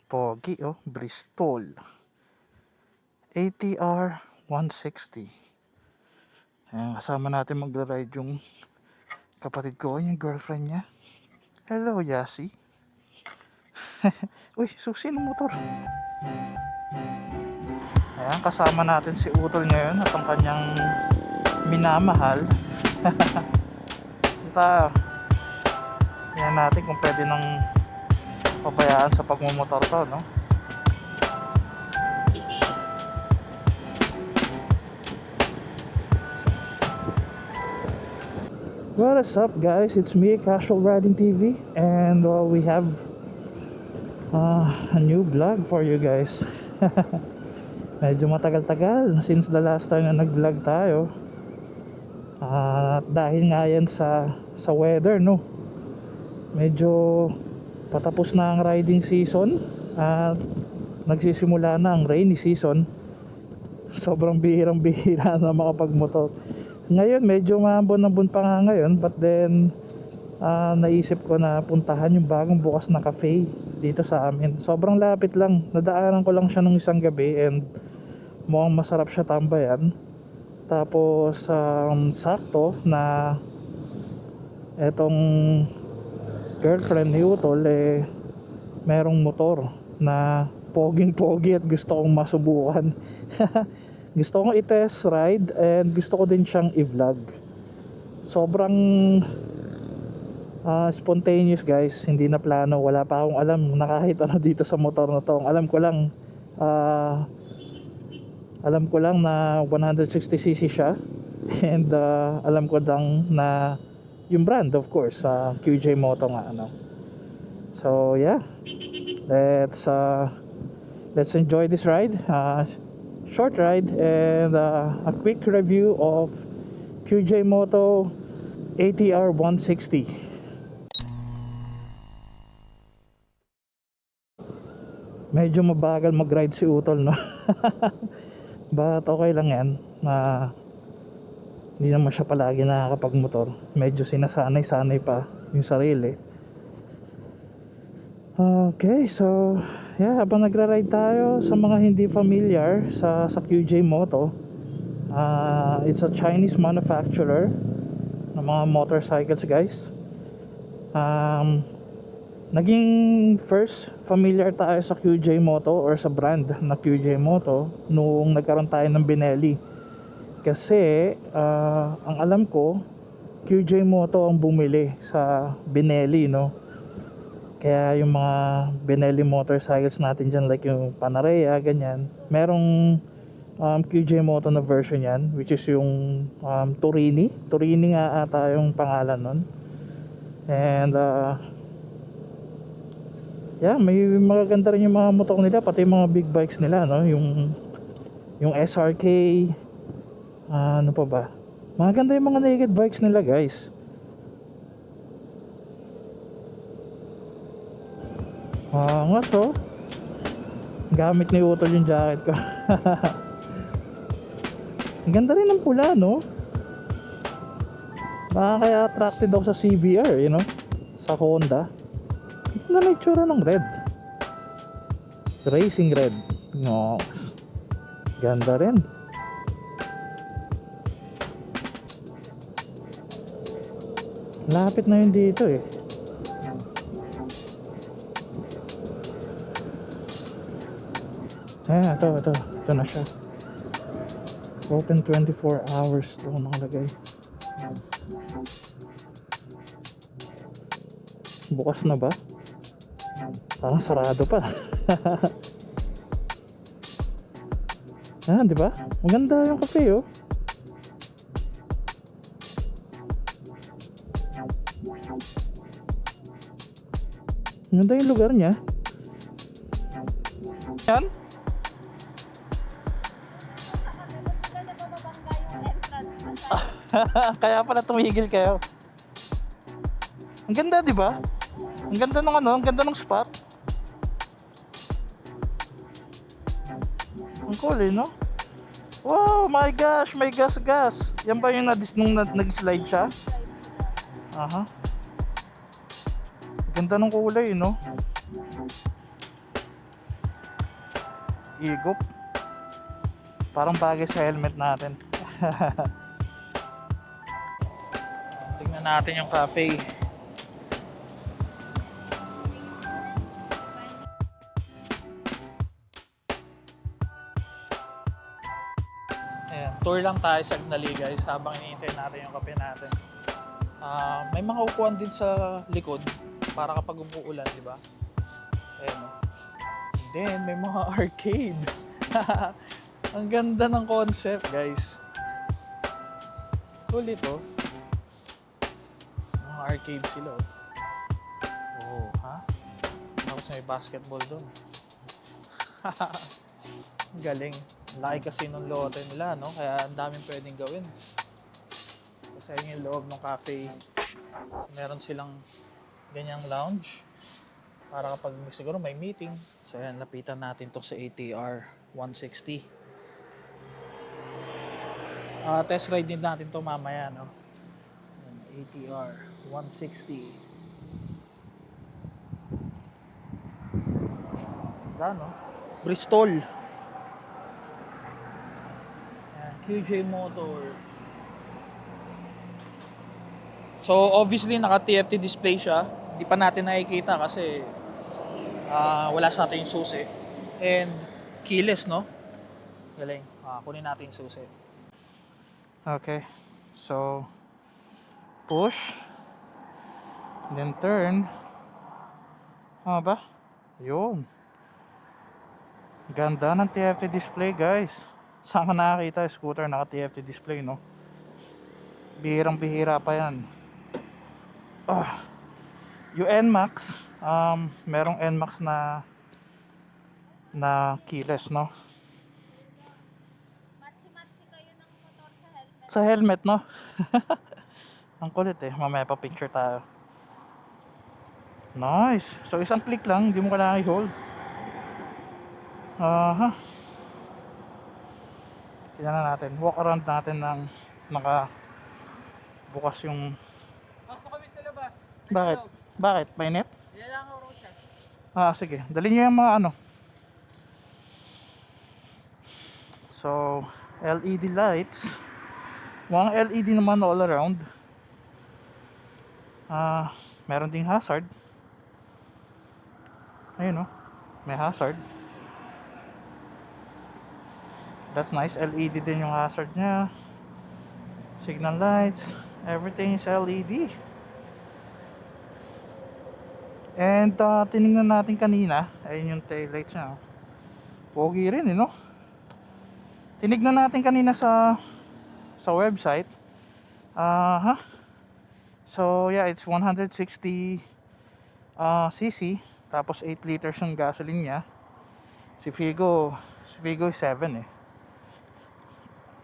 Pogi oh, Bristol ATR 160. Ayan, kasama natin magra-ride yung kapatid ko, yung girlfriend niya. Hello Yasi. Uy, susi ng motor. Ayan, kasama natin si Utol ngayon at ang kanyang minamahal. Tayo. Tingnan natin kung pwede nang pabayaan sa pagmumotor to, no? What is up guys, it's me, Casual Riding TV, and we have a new vlog for you guys. Medyo matagal-tagal since the last time na nag-vlog tayo. Dahil nga yan sa weather, no? Medyo patapos na ang riding season at nagsisimula na ang rainy season. Sobrang bihirang-bihira na makapagmotor. Ngayon medyo maambon-ambon pa nga ngayon, but then naisip ko na puntahan yung bagong bukas na cafe dito sa amin. Sobrang lapit lang, nadaanan ko lang siya nung isang gabi and mukhang masarap siya tambayan. Tapos sakto na etong girlfriend ni Utol merong motor na poging-pogi at gusto kong masubukan. Gusto kong i-test ride and gusto ko din siyang i-vlog. Sobrang spontaneous guys, hindi na plano. Wala pa akong alam na kahit ano dito sa motor na to. Alam ko lang na 160cc siya. And alam ko lang na yung brand, of course, QJ Moto nga, ano. So yeah, let's enjoy this ride. Short ride and a quick review of QJ Moto ATR 160. Medyo mabagal mag-ride si Utol, no? But okay lang yan na hindi naman siya palagi nakakapagmotor. Medyo sinasanay-sanay pa yung sarili. Okay, so yeah, habang nagra-ride tayo, sa mga hindi familiar sa QJ Moto, it's a Chinese manufacturer ng mga motorcycles guys. Naging first familiar tayo sa QJ Moto or sa brand na QJ Moto nung nagkaroon tayo ng Benelli. Kasi ang alam ko, QJ Moto ang bumili sa Benelli, no? Kaya yung mga Benelli motorcycles natin dyan, like yung Panarea, ganyan, merong QJ Moto na version yan, which is yung Turini nga ata yung pangalan nun. And yeah, may magaganda rin yung mga motor nila, pati yung mga big bikes nila, no? Yung SRK, ano pa ba, maganda yung mga naked bikes nila guys. Nga, so gamit ni Utol yung jacket ko. Ang ganda rin ng pula, no? Baka kaya attracted ako sa CBR, you know, sa Honda. Ito na itsura ng red, racing red. Ngoks, ganda rin. Lapit na yun dito eh. Ito na siya. Open 24 hours ito nakalagay. Bukas na ba? Parang sarado pa. Di ba? Maganda yung cafe, oh. Maganda yung lugar niya. Yan? Kaya pala tumigil kayo. Ang ganda, di ba? Ang ganda ng ang ganda ng spot. Ang cool, no? Wow, my gosh, may gas. Yan ba yung nung nag-slide siya? Aha. Ganda ng kulay, no? Higop. Parang bagay sa helmet natin. Tingnan natin yung cafe. Ayan, tour lang tayo sa Agnali guys habang iniintay natin yung kape natin. May mga upuan din sa likod para kapag umuulan, di ba? Ayan o. Then, may mga arcade. Ang ganda ng concept, guys. Cool ito. Mga arcade sila, oh. Oh, ha? Tapos may basketball doon. Galing. Laki kasi nung lote nila, no? Kaya ang daming pwedeng gawin. Kasi yun yung loob ng cafe. Meron silang ganyang lounge para kapag siguro may meeting. So ayan, lapitan natin to sa ATR 160. Test ride din natin to mamaya, no? Ayan, ATR 160. Gano? Bristol. Ayan, QJ Motor. So obviously naka TFT display siya. Hindi pa natin nakikita kasi wala sa atin yung susi. And keyless, no? Galing. Kunin natin yung susi. Okay. So push. Then turn. Ba? Yun. Ganda ng TFT display, guys. Saan ka nakakita scooter naka TFT display, no? Bihirang bihira pa yan. Yung NMAX, merong NMAX na keyless, no? Matchi-matchi kayo ng motor sa helmet. Sa helmet, no? Ang kulit eh. Mamaya pa picture tayo. Nice. So isang click lang, hindi mo kailangan i-hold. Tingnan natin. Walk around natin ng bukas yung... Pasok kami sa labas. Bakit? Bakit? Mainit? Nilalangaw raw siya. Sige. Dali nyo yung mga ano. So, LED lights. Mga LED naman all around. Meron ding hazard. Ayun, oh. May hazard. That's nice. LED din yung hazard niya. Signal lights. Everything is LED. And tinignan natin kanina. Ayun yung tail lights niya. Pogi rin, no? Tinignan natin kanina sa website. So yeah, it's 160 cc. Tapos 8 liters yung gasoline niya. Si Figo is 7 eh.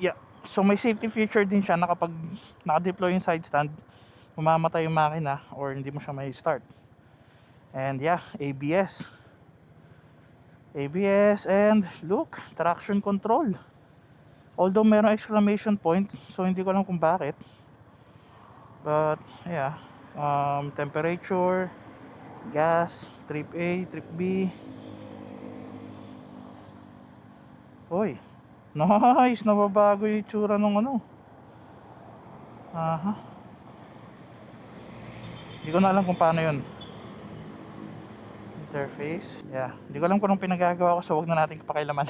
Yeah. So may safety feature din siya na kapag naka-deploy yung side stand, mamamatay yung makina or hindi mo siya may start. And yeah, ABS and look, traction control. Although meron exclamation point, so hindi ko alam kung bakit. But yeah, temperature, gas, trip A, trip B. Oy, nice, nababago yung itsura ng ano. Hindi ko na alam kung paano yun. Interface, yeah. Hindi ko alam kung anong pinagagawa ko, so wag na natin pakialaman.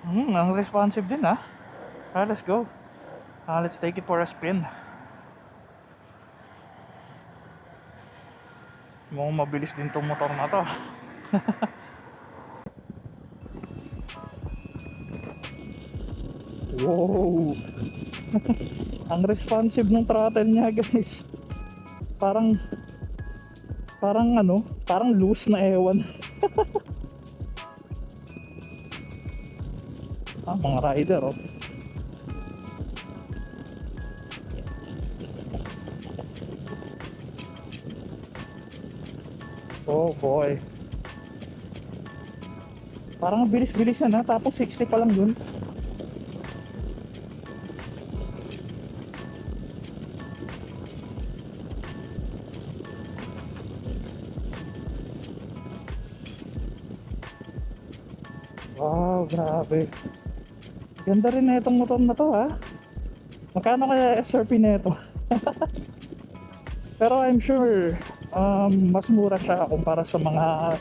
Ang responsive din, ha. Let's go. Let's take it for a spin. Mukhang mabilis din tong motor na to. Wow. Ang responsive ng throttle niya, guys. Parang parang loose na ewan. Mga rider, oh. Oh boy. Parang bilis-bilis na, tapos 60 pa lang dun. Wow, grabe. Ganda rin na itong motor na to ha. Magkano kaya SRP na ito? Pero I'm sure mas mura siya kumpara sa mga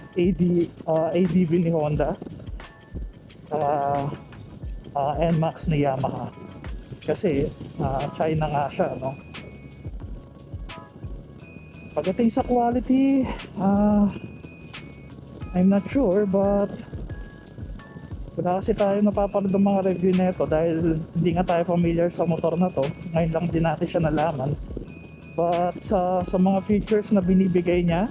ADV ni Honda sa NMAX ni Yamaha. Kasi China nga siya, no? Pagdating sa quality, I'm not sure, but wala kasi tayo napapanood ng mga review nito dahil hindi nga tayo familiar sa motor na to. Ngayon lang din natin siya nalaman. But sa mga features na binibigay niya,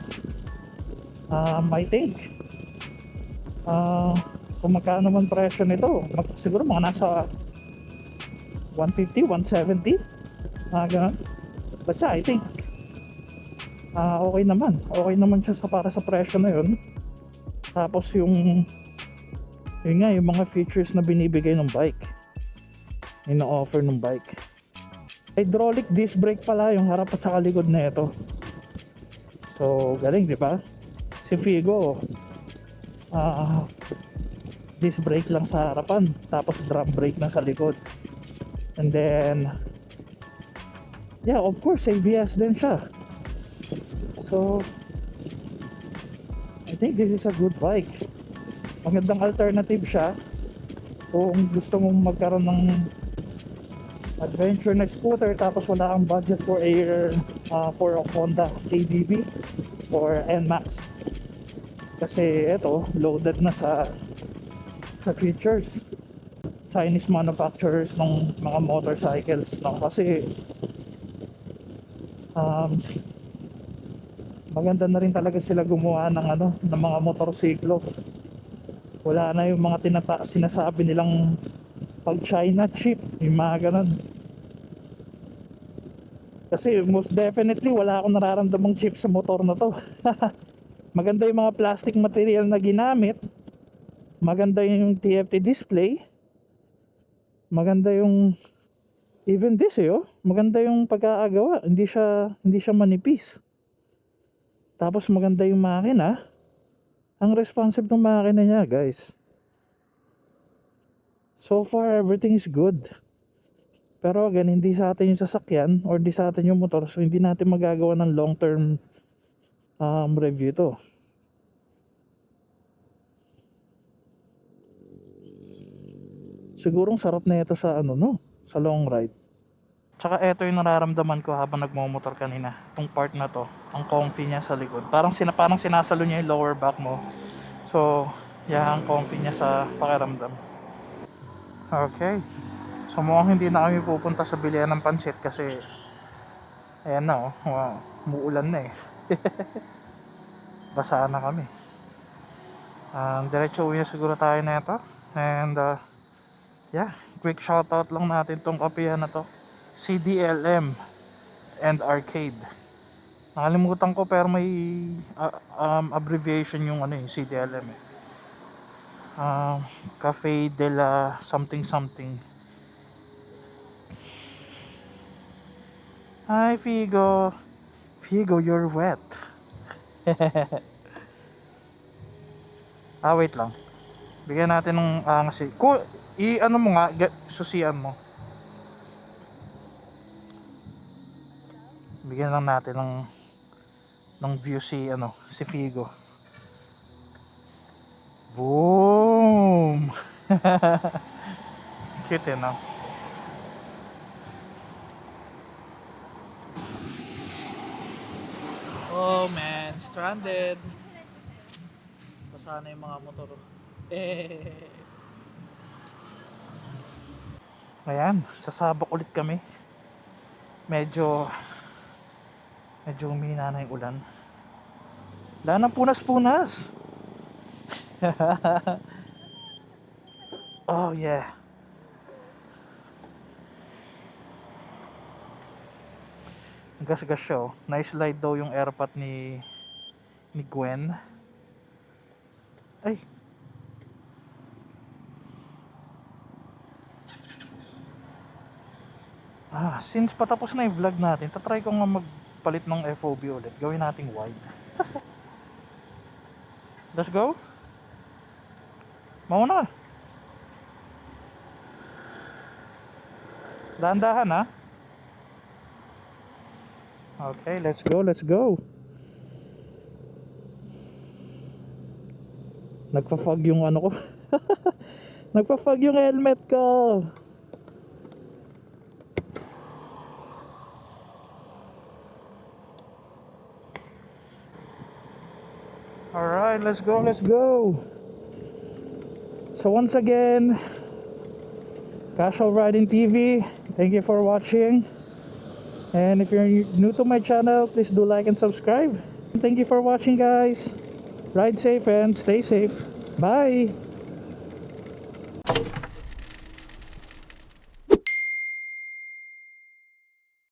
I think kung magkano man presyo nito, siguro mga nasa 150, 170, ganun. But yeah, I think okay naman siya para sa presyo na yun. Tapos yun nga, yung mga features na binibigay ng bike, ino-offer ng bike. Hydraulic disc brake pala yung harap at saka likod na ito. So galing, di ba? Si Figo disc brake lang sa harapan, tapos drum brake lang sa likod. And then yeah, of course ABS din siya. So I think this is a good bike. Magandang alternative siya kung gusto mong magkaroon ng adventure na scooter tapos wala kang budget for a Honda ADV or NMAX. Kasi ito loaded na sa features. Chinese manufacturers ng mga motorcycles, no? Kasi maganda na rin talaga sila gumawa ng mga motorsiklo. Wala na yung mga sinasabi nilang pag China cheap, yung mga ganun. Kasi most definitely wala akong nararamdamang cheap sa motor na to. Maganda yung mga plastic material na ginamit, maganda yung TFT display, maganda yung even this maganda yung pagkakagawa, hindi siya manipis. Tapos maganda yung makina, ang responsive ng makina niya, guys. So far everything is good. Pero again, hindi sa atin yung sasakyan or hindi sa atin yung motor, so hindi natin magagawa ng long term review to. Sigurong sarap na ito sa sa long ride. Tsaka ito yung nararamdaman ko habang nagmomotor kanina. Itong part na to, ang comfy niya sa likod. Parang sinasalo niya yung lower back mo. So, yeah, ang comfy niya sa pakiramdam. Okay. So mukhang hindi na kami pupunta sa bilihan ng pansit kasi ayan na wow, umuulan na basa na kami. Diretso uwi na siguro tayo na ito. And yeah, quick shoutout lang natin tong kapihan na to, CDLM and Arcade. Nakalimutan ko pero may abbreviation yung CDLM Cafe de la something something. Hi Figo. Figo, you're wet. Wait lang. Bigyan natin ng angas ano mo nga, susian mo. Bigyan lang natin ng view si Figo. Boom. Cute no? Oh man, stranded. Basa na yung mga motor. Ayan, sasabak ulit kami. Medyo humina na yung ulan. Wala nang punas-punas. Oh yeah. Gas-gas siya. Na-slide daw yung airpot ni Gwen. Ay. Since patapos na yung vlog natin, tatry ko nga magpalit ng FOV ulit. Gawin nating wide. Let's go. Mauna. Dahan-dahan ha. Okay, let's go, let's go. Nagpa-fog yung ano ko. Nagpa-fog yung helmet ko. Alright, let's go, let's go. So once again, Casual Riding TV, thank you for watching. And if you're new to my channel, please do like and subscribe. Thank you for watching, guys. Ride safe and stay safe. Bye.